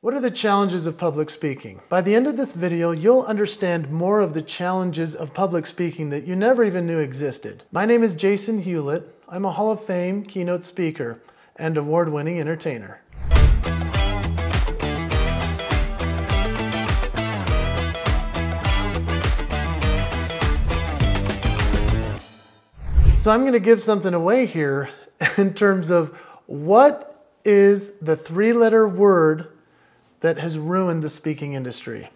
What are the challenges of public speaking? By the end of this video, you'll understand more of the challenges of public speaking that you never even knew existed. My name is Jason Hewlett. I'm a Hall of Fame keynote speaker and award-winning entertainer. So I'm going to give something away here in terms of what is the three-letter word that has ruined the speaking industry.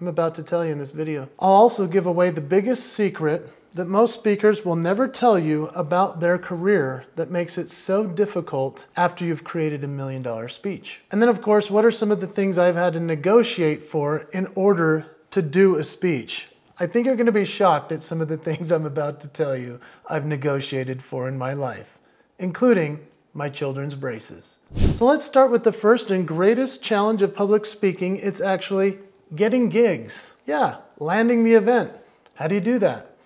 I'm about to tell you in this video. I'll also give away the biggest secret that most speakers will never tell you about their career that makes it so difficult after you've created a $1 million speech. And then, of course, what are some of the things I've had to negotiate for in order to do a speech? I think you're going to be shocked at some of the things I'm about to tell you I've negotiated for in my life, including my children's braces. So let's start with the first and greatest challenge of public speaking. It's actually getting gigs. Yeah, landing the event. How do you do that?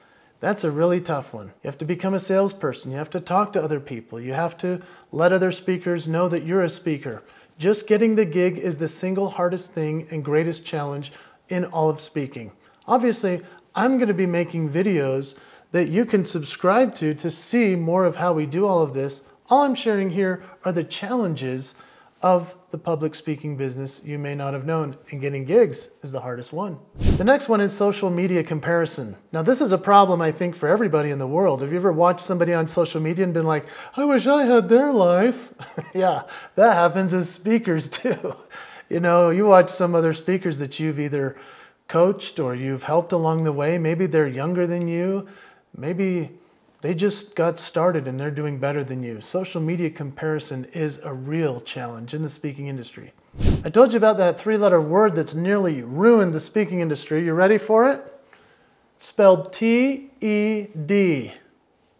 That's a really tough one. You have to become a salesperson. You have to talk to other people. You have to let other speakers know that you're a speaker. Just getting the gig is the single hardest thing and greatest challenge in all of speaking. Obviously, I'm going to be making videos that you can subscribe to see more of how we do all of this. All I'm sharing here are the challenges of the public speaking business you may not have known, and getting gigs is the hardest one. The next one is social media comparison. Now this is a problem I think for everybody in the world. Have you ever watched somebody on social media and been like, I wish I had their life? Yeah, that happens as speakers too. You know, you watch some other speakers that you've either coached or you've helped along the way. Maybe they're younger than you. Maybe they just got started and they're doing better than you. Social media comparison is a real challenge in the speaking industry. I told you about that three-letter word that's nearly ruined the speaking industry. You ready for it? It's spelled T-E-D.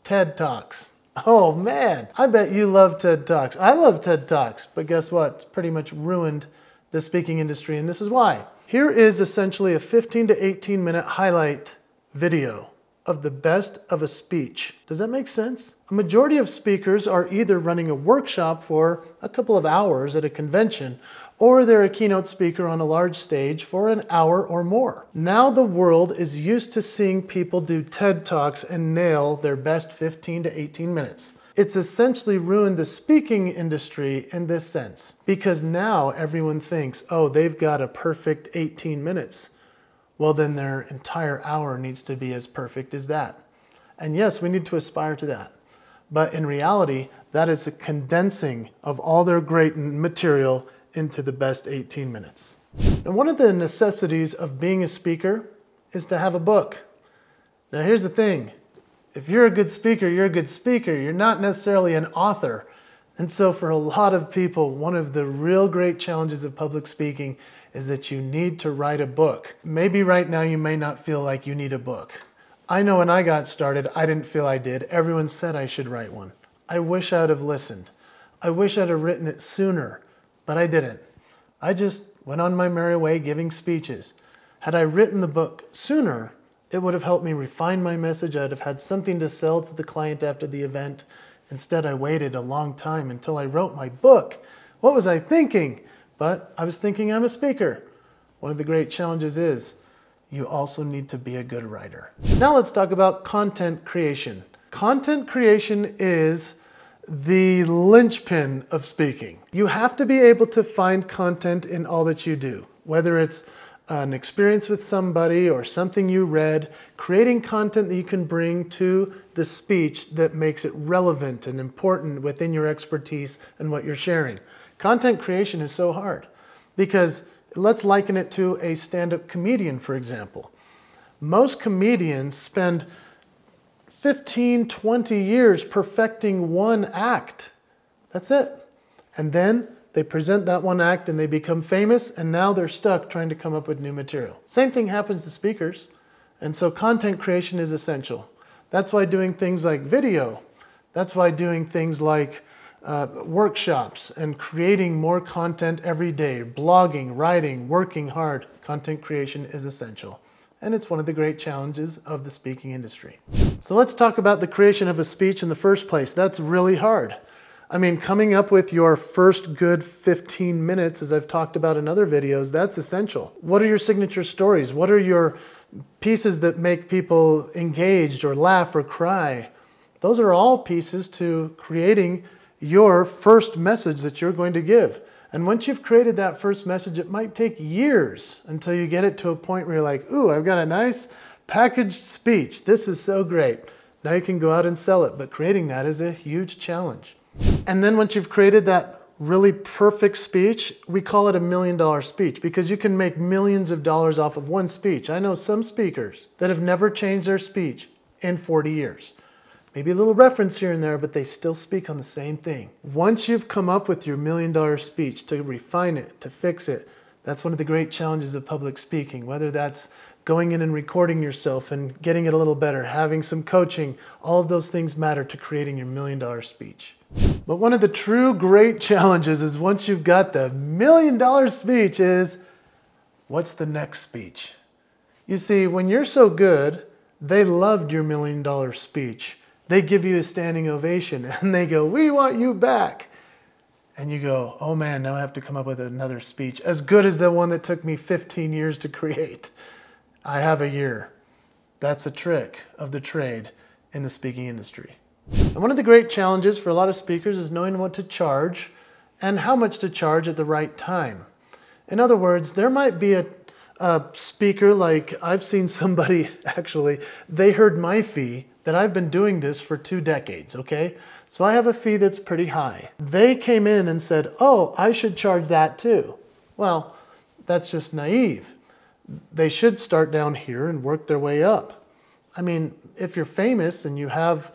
TED Talks. Oh man, I bet you love TED Talks. I love TED Talks, but guess what? It's pretty much ruined the speaking industry, and this is why. Here is essentially a 15 to 18 minute highlight video of the best of a speech. Does that make sense? A majority of speakers are either running a workshop for a couple of hours at a convention, or they're a keynote speaker on a large stage for an hour or more. Now the world is used to seeing people do TED Talks and nail their best 15 to 18 minutes. It's essentially ruined the speaking industry in this sense, because now everyone thinks, oh, they've got a perfect 18 minutes. Well, then their entire hour needs to be as perfect as that. And yes, we need to aspire to that. But in reality, that is a condensing of all their great material into the best 18 minutes. And one of the necessities of being a speaker is to have a book. Now here's the thing. If you're a good speaker, you're a good speaker. You're not necessarily an author. And so for a lot of people, one of the real great challenges of public speaking is that you need to write a book. Maybe right now you may not feel like you need a book. I know when I got started, I didn't feel I did. Everyone said I should write one. I wish I would have listened. I wish I'd have written it sooner, but I didn't. I just went on my merry way giving speeches. Had I written the book sooner, it would have helped me refine my message. I'd have had something to sell to the client after the event. Instead, I waited a long time until I wrote my book. What was I thinking? But I was thinking I'm a speaker. One of the great challenges is you also need to be a good writer. Now let's talk about content creation. Content creation is the linchpin of speaking. You have to be able to find content in all that you do, whether it's an experience with somebody or something you read, creating content that you can bring to the speech that makes it relevant and important within your expertise and what you're sharing. Content creation is so hard because let's liken it to a stand-up comedian, for example. Most comedians spend 15, 20 years perfecting one act. That's it. And then they present that one act and they become famous, and now they're stuck trying to come up with new material. Same thing happens to speakers. And so content creation is essential. That's why doing things like video, that's why doing things like workshops and creating more content every day, blogging, writing, working hard, content creation is essential. And it's one of the great challenges of the speaking industry. So let's talk about the creation of a speech in the first place. That's really hard. I mean, coming up with your first good 15 minutes, as I've talked about in other videos, that's essential. What are your signature stories? What are your pieces that make people engaged or laugh or cry? Those are all pieces to creating your first message that you're going to give. And once you've created that first message, it might take years until you get it to a point where you're like, ooh, I've got a nice packaged speech. This is so great. Now you can go out and sell it. But creating that is a huge challenge. And then once you've created that really perfect speech, we call it a $1 million speech because you can make millions of dollars off of one speech. I know some speakers that have never changed their speech in 40 years. Maybe a little reference here and there, but they still speak on the same thing. Once you've come up with your $1 million speech, to refine it, to fix it, that's one of the great challenges of public speaking, whether that's going in and recording yourself and getting it a little better, having some coaching, all of those things matter to creating your $1 million speech. But one of the true great challenges is once you've got the $1 million speech is, what's the next speech? You see, when you're so good, they loved your $1 million speech. They give you a standing ovation and they go, we want you back. And you go, oh man, now I have to come up with another speech as good as the one that took me 15 years to create. I have a year. That's a trick of the trade in the speaking industry. And one of the great challenges for a lot of speakers is knowing what to charge and how much to charge at the right time. In other words, there might be a speaker, like I've seen somebody actually, they heard my fee that I've been doing this for 2 decades, okay? So I have a fee that's pretty high. They came in and said, oh, I should charge that too. Well, that's just naive. They should start down here and work their way up. I mean, if you're famous and you have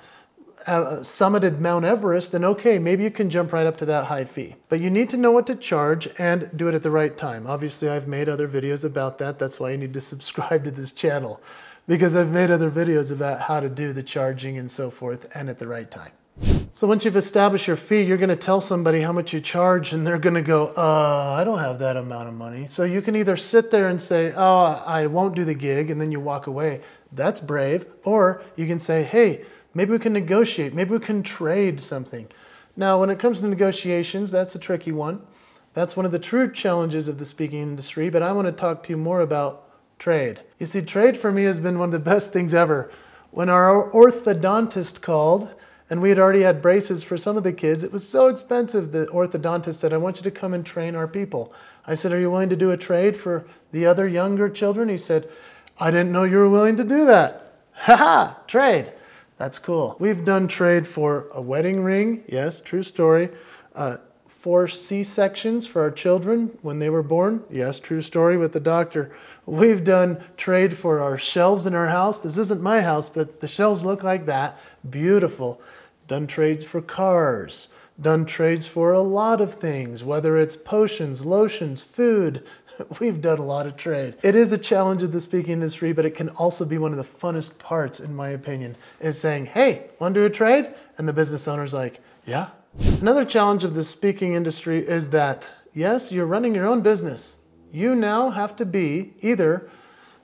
summited Mount Everest, then okay, maybe you can jump right up to that high fee. But you need to know what to charge and do it at the right time. Obviously, I've made other videos about that. That's why you need to subscribe to this channel, because I've made other videos about how to do the charging and so forth and at the right time. So once you've established your fee, you're going to tell somebody how much you charge and they're going to go, I don't have that amount of money. So you can either sit there and say, oh, I won't do the gig, and then you walk away. That's brave. Or you can say, hey, maybe we can negotiate. Maybe we can trade something. Now, when it comes to negotiations, that's a tricky one. That's one of the true challenges of the speaking industry, but I want to talk to you more about trade. You see, trade for me has been one of the best things ever. When our orthodontist called, and we had already had braces for some of the kids, it was so expensive. The orthodontist said, I want you to come and train our people. I said, are you willing to do a trade for the other younger children? He said, I didn't know you were willing to do that. Ha ha, trade. That's cool. We've done trade for a wedding ring. Yes, true story. 4 C-sections for our children when they were born. Yes, true story with the doctor. We've done trade for our shelves in our house. This isn't my house, but the shelves look like that. Beautiful. Done trades for cars. Done trades for a lot of things, whether it's potions, lotions, food. We've done a lot of trade. It is a challenge of the speaking industry, but it can also be one of the funnest parts, in my opinion, is saying, hey, want to do a trade? And the business owner's like, yeah. Another challenge of the speaking industry is that, yes, you're running your own business. You now have to be either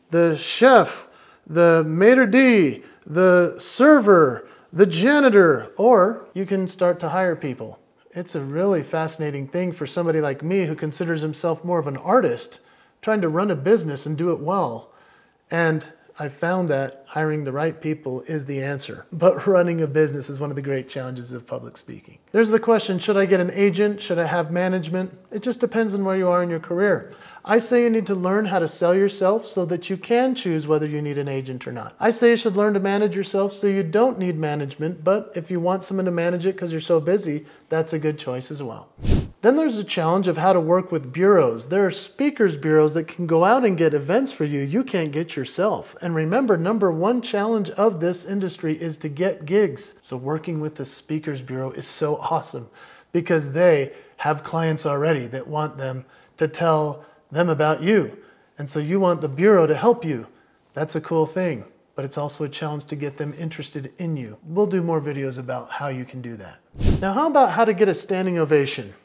the chef, the maitre d', the server, the janitor, or you can start to hire people. It's a really fascinating thing for somebody like me who considers himself more of an artist, trying to run a business and do it well. And I found that hiring the right people is the answer. But running a business is one of the great challenges of public speaking. There's the question, should I get an agent? Should I have management? It just depends on where you are in your career. I say you need to learn how to sell yourself so that you can choose whether you need an agent or not. I say you should learn to manage yourself so you don't need management, but if you want someone to manage it because you're so busy, that's a good choice as well. Then there's the challenge of how to work with bureaus. There are speakers bureaus that can go out and get events for you you can't get yourself. And remember, number one challenge of this industry is to get gigs. So working with the speakers bureau is so awesome because they have clients already that want them to tell them about you. And so you want the bureau to help you. That's a cool thing, but it's also a challenge to get them interested in you. We'll do more videos about how you can do that. Now, how about how to get a standing ovation?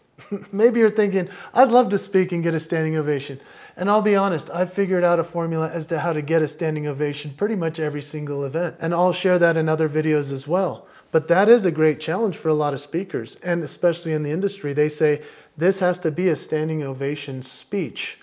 Maybe you're thinking, I'd love to speak and get a standing ovation. And I'll be honest, I've figured out a formula as to how to get a standing ovation pretty much every single event. And I'll share that in other videos as well. But that is a great challenge for a lot of speakers, and especially in the industry. They say this has to be a standing ovation speech.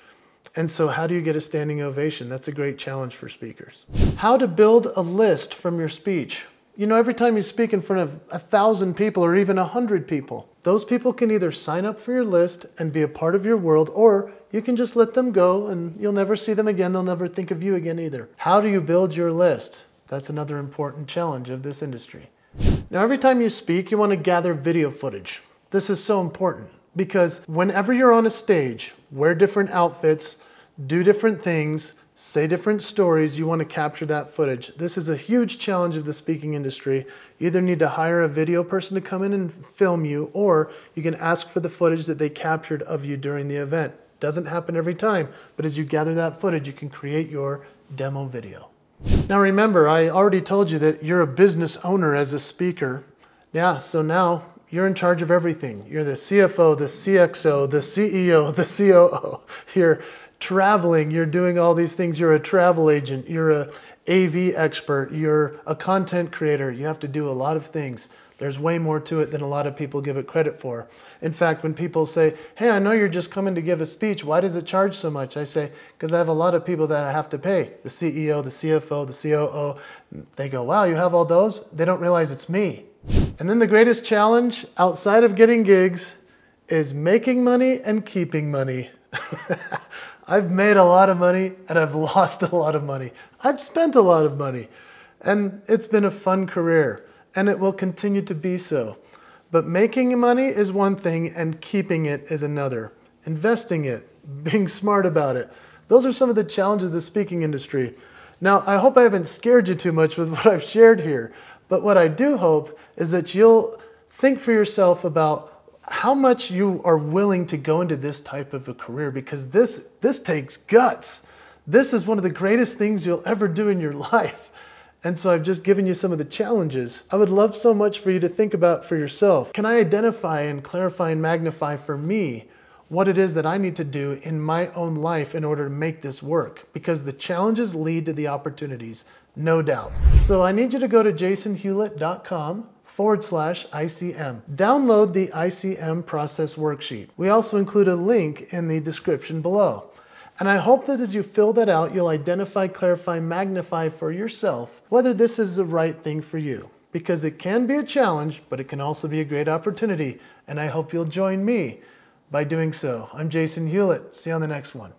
And so how do you get a standing ovation? That's a great challenge for speakers. How to build a list from your speech. You know, every time you speak in front of 1,000 people or even 100 people, those people can either sign up for your list and be a part of your world, or you can just let them go and you'll never see them again. They'll never think of you again either. How do you build your list? That's another important challenge of this industry. Now, every time you speak, you want to gather video footage. This is so important because whenever you're on a stage, wear different outfits, do different things, say different stories, you want to capture that footage. This is a huge challenge of the speaking industry. You either need to hire a video person to come in and film you, or you can ask for the footage that they captured of you during the event. Doesn't happen every time, but as you gather that footage, you can create your demo video. Now remember, I already told you that you're a business owner as a speaker. Yeah, so now you're in charge of everything. You're the CFO, the CXO, the CEO, the COO. You're traveling, you're doing all these things. You're a travel agent, you're a AV expert, you're a content creator. You have to do a lot of things. There's way more to it than a lot of people give it credit for. In fact, when people say, hey, I know you're just coming to give a speech, why does it charge so much? I say, because I have a lot of people that I have to pay. The CEO, the CFO, the COO. They go, wow, you have all those? They don't realize it's me. And then the greatest challenge outside of getting gigs is making money and keeping money. I've made a lot of money and I've lost a lot of money. I've spent a lot of money, and it's been a fun career, and it will continue to be so. But making money is one thing and keeping it is another. Investing it, being smart about it. Those are some of the challenges of the speaking industry. Now, I hope I haven't scared you too much with what I've shared here, but what I do hope is that you'll think for yourself about how much you are willing to go into this type of a career, because this takes guts. This is one of the greatest things you'll ever do in your life. And so I've just given you some of the challenges. I would love so much for you to think about for yourself. Can I identify and clarify and magnify for me what it is that I need to do in my own life in order to make this work? Because the challenges lead to the opportunities, no doubt. So I need you to go to jasonhewlett.com/ICM. Download the ICM process worksheet. We also include a link in the description below. And I hope that as you fill that out, you'll identify, clarify, magnify for yourself whether this is the right thing for you. Because it can be a challenge, but it can also be a great opportunity. And I hope you'll join me by doing so. I'm Jason Hewlett. See you on the next one.